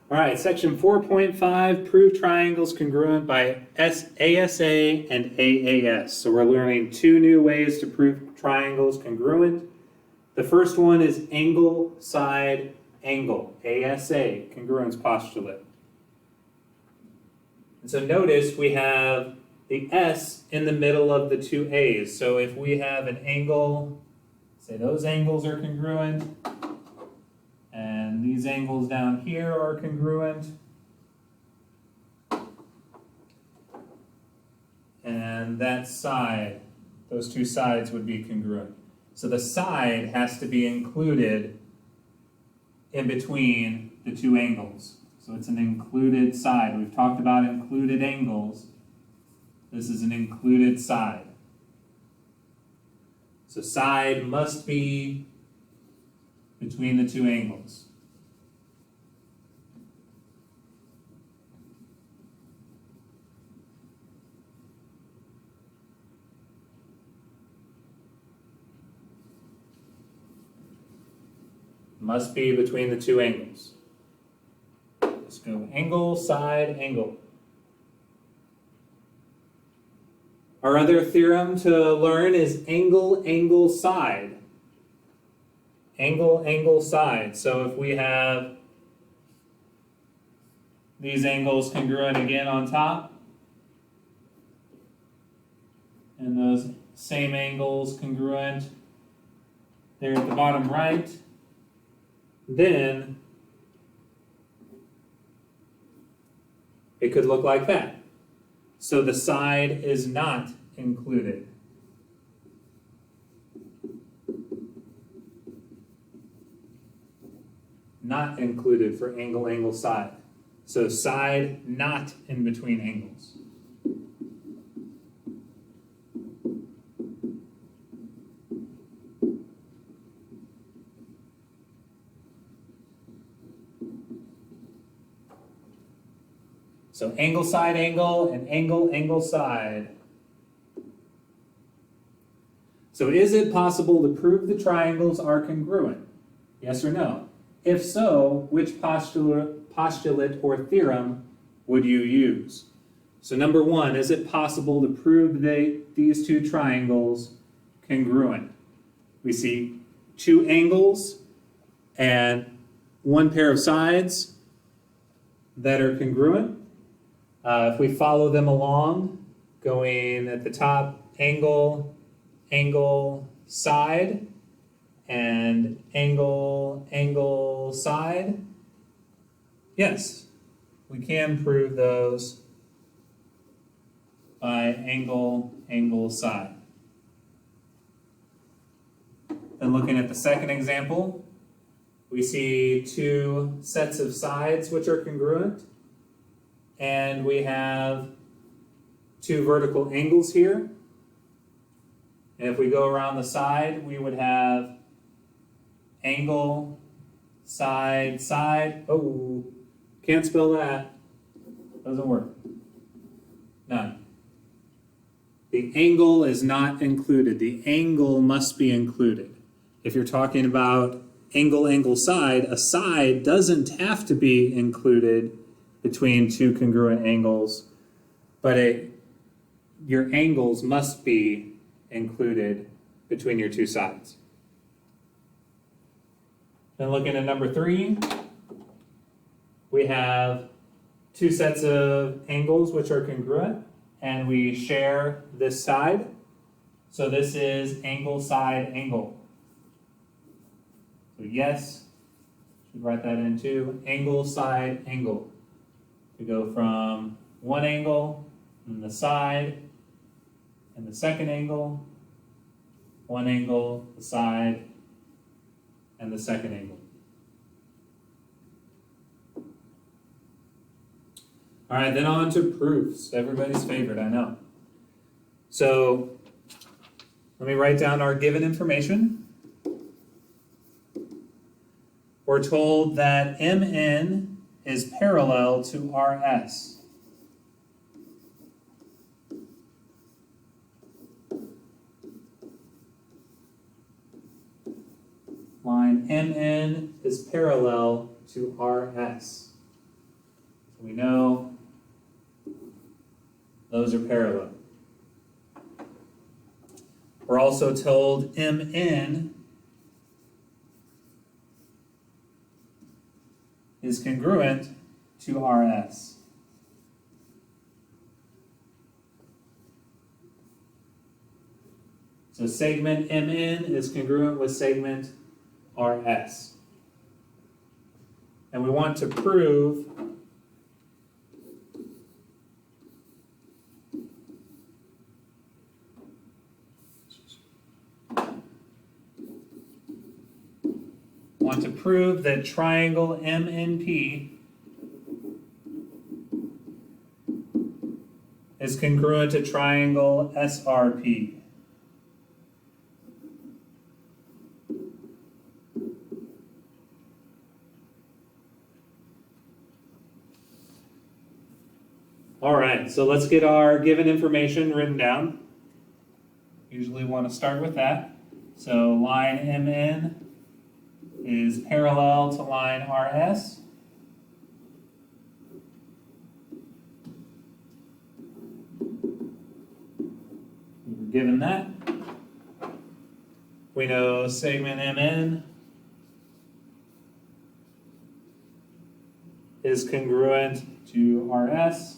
All right, section 4.5, prove triangles congruent by ASA and AAS. So we're learning two new ways to prove triangles congruent. The first one is angle, side, angle, ASA, congruence postulate. And so notice we have the S in the middle of the two A's. So if we have an angle, say those angles are congruent, and these angles down here are congruent. And that side, those two sides would be congruent. So the side has to be included in between the two angles. So it's an included side. We've talked about included angles. This is an included side. So side must be between the two angles. Must be between the two angles. Let's go angle, side, angle. Our other theorem to learn is angle, angle, side. Angle, angle, side. So if we have these angles congruent again on top, and those same angles congruent there at the bottom right, then it could look like that. So the side is not included. Not included for angle, angle, side. So side not in between angles. So angle, side, angle, and angle, angle, side. So is it possible to prove the triangles are congruent? Yes or no? If so, which postulate or theorem would you use? So number one, is it possible to prove these two triangles congruent? We see two angles and one pair of sides that are congruent. If we follow them along, going at the top, angle, angle, side, and angle, angle, side, yes, we can prove those by angle, angle, side. Then looking at the second example, we see two sets of sides which are congruent, and we have two vertical angles here. And if we go around the side, we would have angle, side, side. Oh, can't spell that. Doesn't work. None. The angle is not included. The angle must be included. If you're talking about angle, angle, side, a side doesn't have to be included between two congruent angles, but your angles must be included between your two sides. Then looking at number three, we have two sets of angles which are congruent, and we share this side. So this is angle, side, angle. So yes, should write that in too. Angle, side, angle. We go from one angle and the side, and the second angle, one angle, the side, and the second angle. All right, then on to proofs. Everybody's favorite, I know. So let me write down our given information. We're told that MN is parallel to RS. Line MN is parallel to RS. We know those are parallel. We're also told MN is congruent to RS. So segment MN is congruent with segment RS. And we want to prove that triangle MNP is congruent to triangle SRP. All right, so let's get our given information written down. Usually want to start with that. So line MN is parallel to line RS. We're given that. We know segment MN is congruent to RS.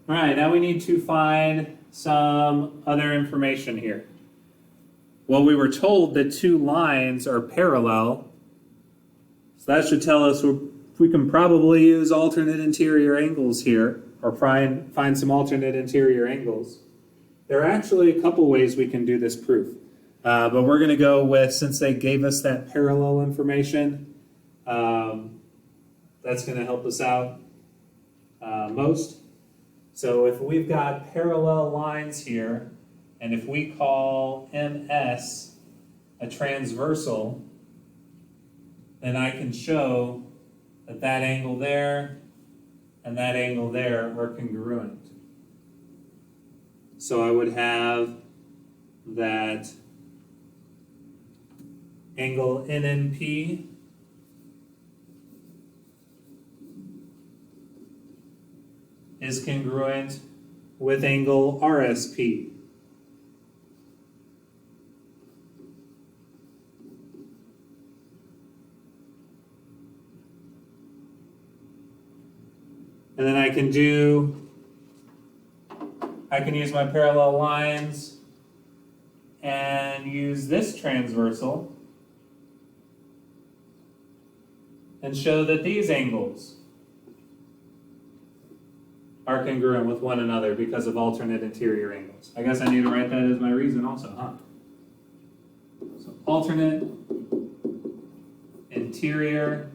All right, now we need to find some other information here. Well, we were told that two lines are parallel, so that should tell us we can probably use alternate interior angles here, or find some alternate interior angles. There are actually a couple ways we can do this proof, but we're going to go with, since they gave us that parallel information, that's going to help us out most. So if we've got parallel lines here, and if we call MS a transversal, then I can show that that angle there and that angle there are congruent. So I would have that angle NNP is congruent with angle RSP. And then I can use my parallel lines and use this transversal and show that these angles are congruent with one another because of alternate interior angles. I guess I need to write that as my reason also, huh? So alternate interior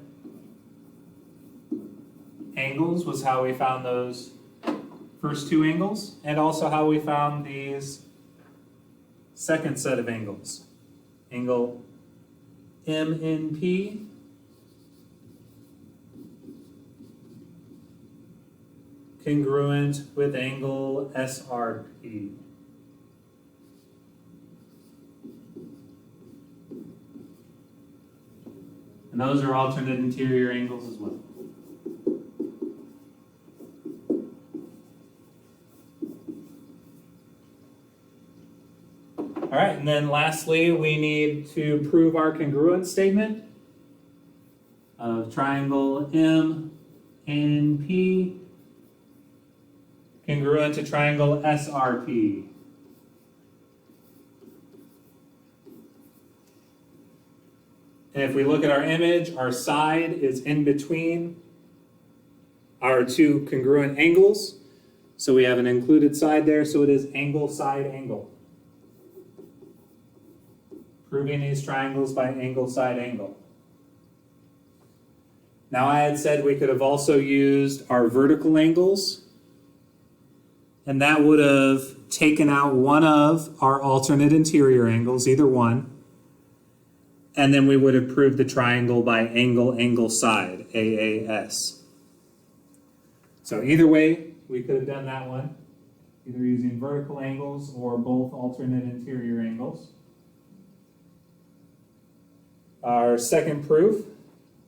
angles was how we found those first two angles, and also how we found these second set of angles. Angle MNP congruent with angle SRP. And those are alternate interior angles as well. All right, and then lastly, we need to prove our congruent statement of triangle MNP congruent to triangle SRP. And if we look at our image, our side is in between our two congruent angles. So we have an included side there, so it is angle, side, angle. Proving these triangles by angle, side, angle. Now I had said we could have also used our vertical angles, and that would have taken out one of our alternate interior angles, either one, and then we would have proved the triangle by angle, angle, side, AAS. So either way, we could have done that one. either using vertical angles or both alternate interior angles. Our second proof,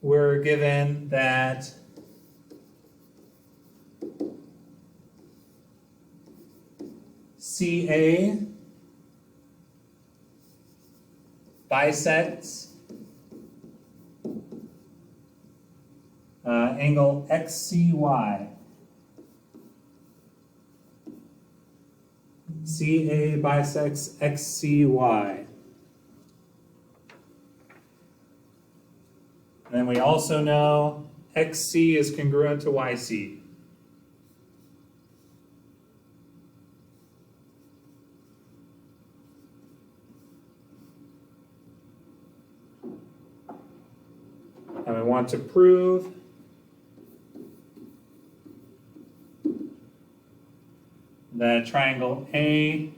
we're given that CA bisects angle XCY. CA bisects XCY. And then we also know XC is congruent to YC. And we want to prove that triangle ACX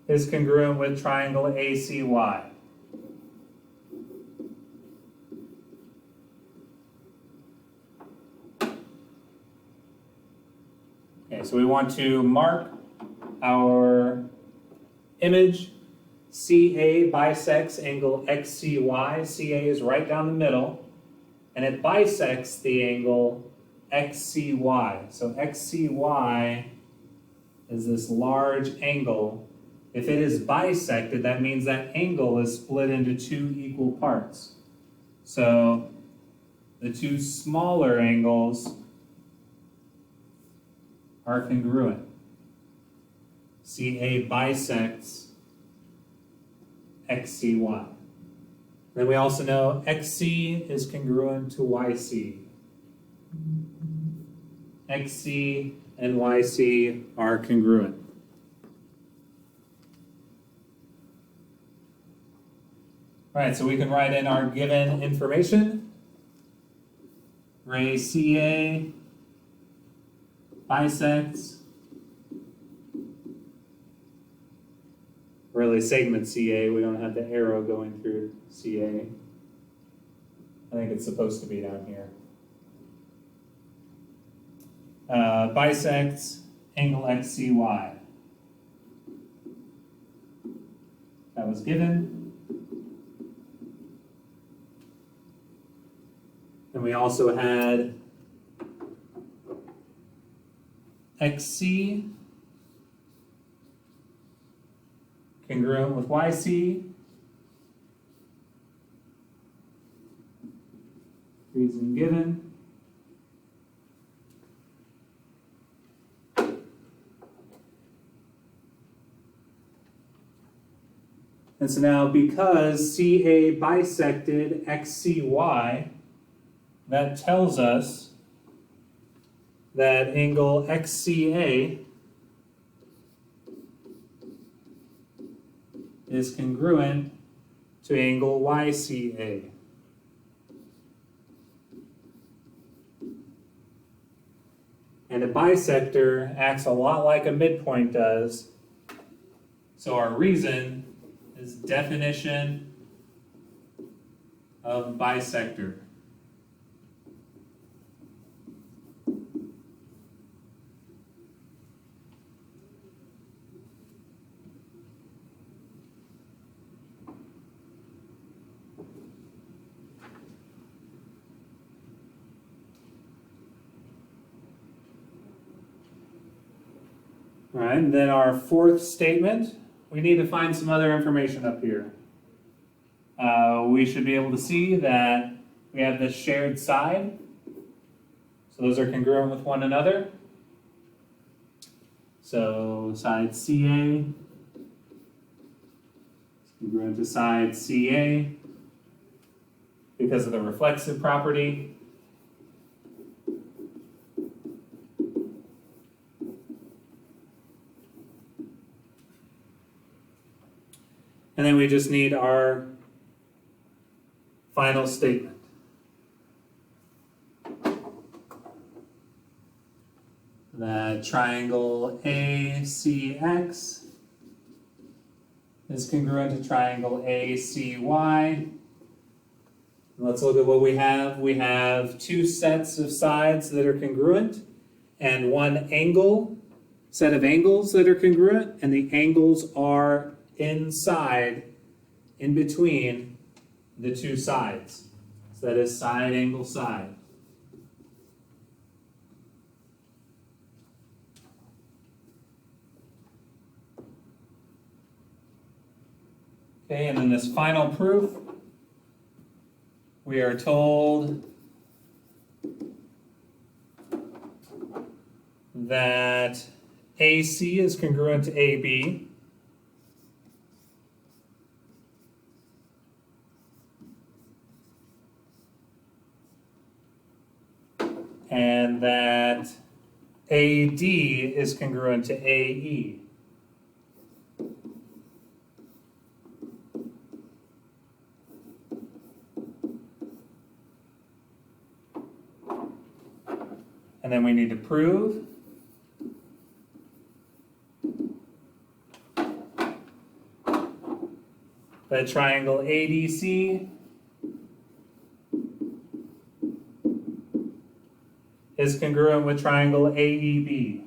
is congruent with triangle ACY. Okay, so we want to mark our image. CA bisects angle XCY. CA is right down the middle, and it bisects the angle XCY. So XCY is this large angle. If it is bisected, that means that angle is split into two equal parts. So the two smaller angles are congruent. CA bisects XCY. Then we also know XC is congruent to YC. XC and YC are congruent. All right, so we can write in our given information. Ray CA bisects, really segment CA, we don't have the arrow going through CA. I think it's supposed to be down here. Bisects angle XCY. That was given. And we also had XC congruent with YC. Reason given. And so now, because CA bisected XCY, that tells us that angle XCA is congruent to angle YCA. And a bisector acts a lot like a midpoint does. So our reason is definition of bisector. All right, and then our fourth statement, we need to find some other information up here. We should be able to see that we have this shared side. So those are congruent with one another. So side CA is congruent to side CA because of the reflexive property. And then we just need our final statement. That triangle ACX is congruent to triangle ACY Let's look at what we have. We have two sets of sides that are congruent and one set of angles that are congruent, and the angles are inside, in between the two sides. So that is side, angle, side. Okay, and then this final proof, we are told that AC is congruent to AB. And that AD is congruent to AE. And then we need to prove that triangle ADC is congruent with triangle AEB.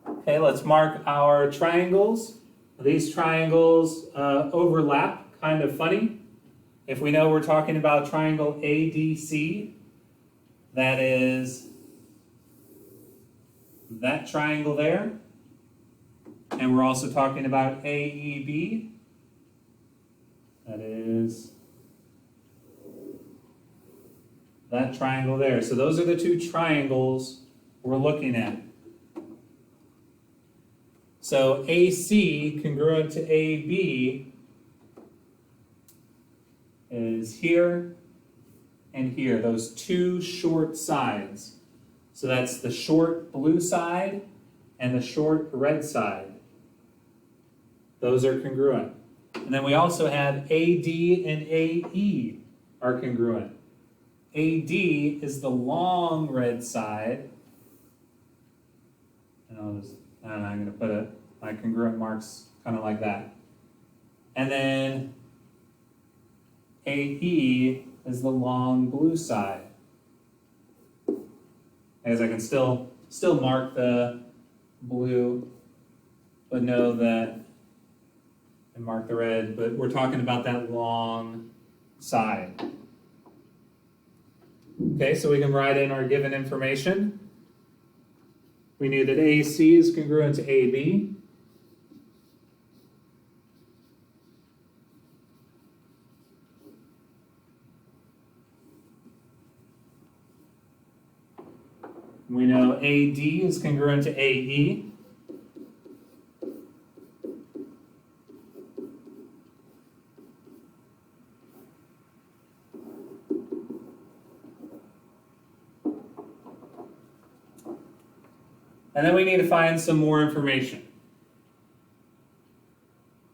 Okay, let's mark our triangles. These triangles overlap, kind of funny. If we know we're talking about triangle ADC, that is that triangle there. And we're also talking about AEB. That is that triangle there. So those are the two triangles we're looking at. So AC congruent to AB is here and here, those two short sides. So that's the short blue side and the short red side. Those are congruent. And then we also have AD and AE are congruent. AD is the long red side. And I'm going to put my congruent marks kind of like that. And then AE is the long blue side. As I can still mark the blue, but know that, and mark the red, but we're talking about that long side. Okay, so we can write in our given information. We knew that AC is congruent to AB. We know AD is congruent to AE. And then we need to find some more information.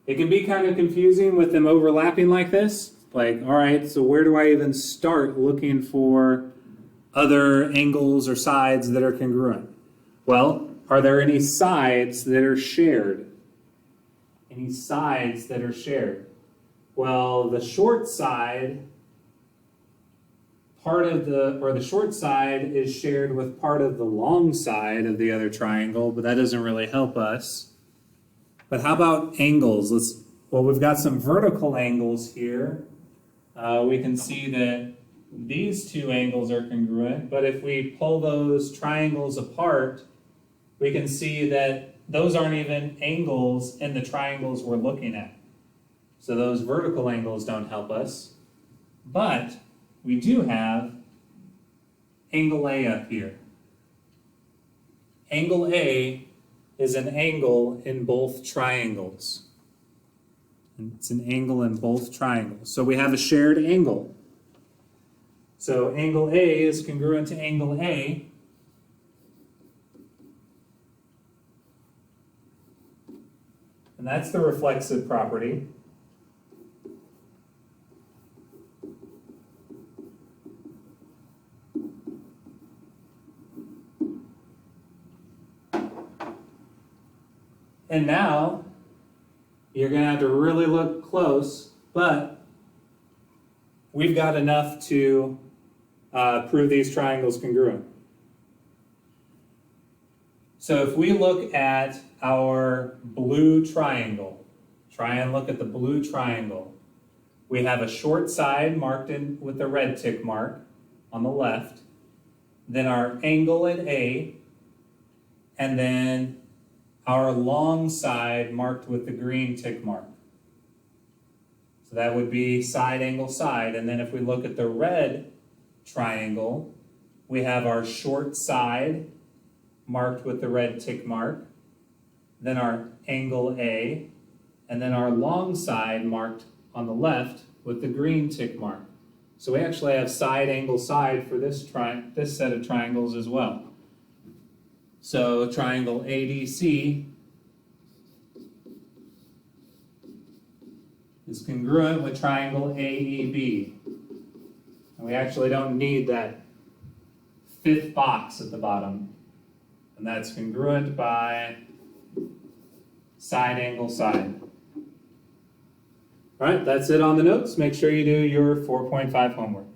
It can be kind of confusing with them overlapping like this. Like, all right, so where do I even start looking for other angles or sides that are congruent? Well, are there any sides that are shared? Any sides that are shared? Well, the short side, the short side is shared with part of the long side of the other triangle, but that doesn't really help us. But how about angles? Well, we've got some vertical angles here. We can see that these two angles are congruent, but if we pull those triangles apart, we can see that those aren't even angles in the triangles we're looking at. So those vertical angles don't help us. But we do have angle A up here. Angle A is an angle in both triangles. It's an angle in both triangles. So we have a shared angle. So angle A is congruent to angle A. And that's the reflexive property. And now, you're going to have to really look close, but we've got enough to prove these triangles congruent. So if we look at our blue triangle, try and look at the blue triangle. We have a short side marked in with a red tick mark on the left, then our angle at A, and then our long side marked with the green tick mark. So that would be side, angle, side. And then if we look at the red triangle, we have our short side marked with the red tick mark, then our angle A, and then our long side marked on the left with the green tick mark. So we actually have side, angle, side for this set of triangles as well. So triangle ADC is congruent with triangle AEB. And we actually don't need that fifth box at the bottom. And that's congruent by side, angle, side. All right, that's it on the notes. Make sure you do your 4.5 homework.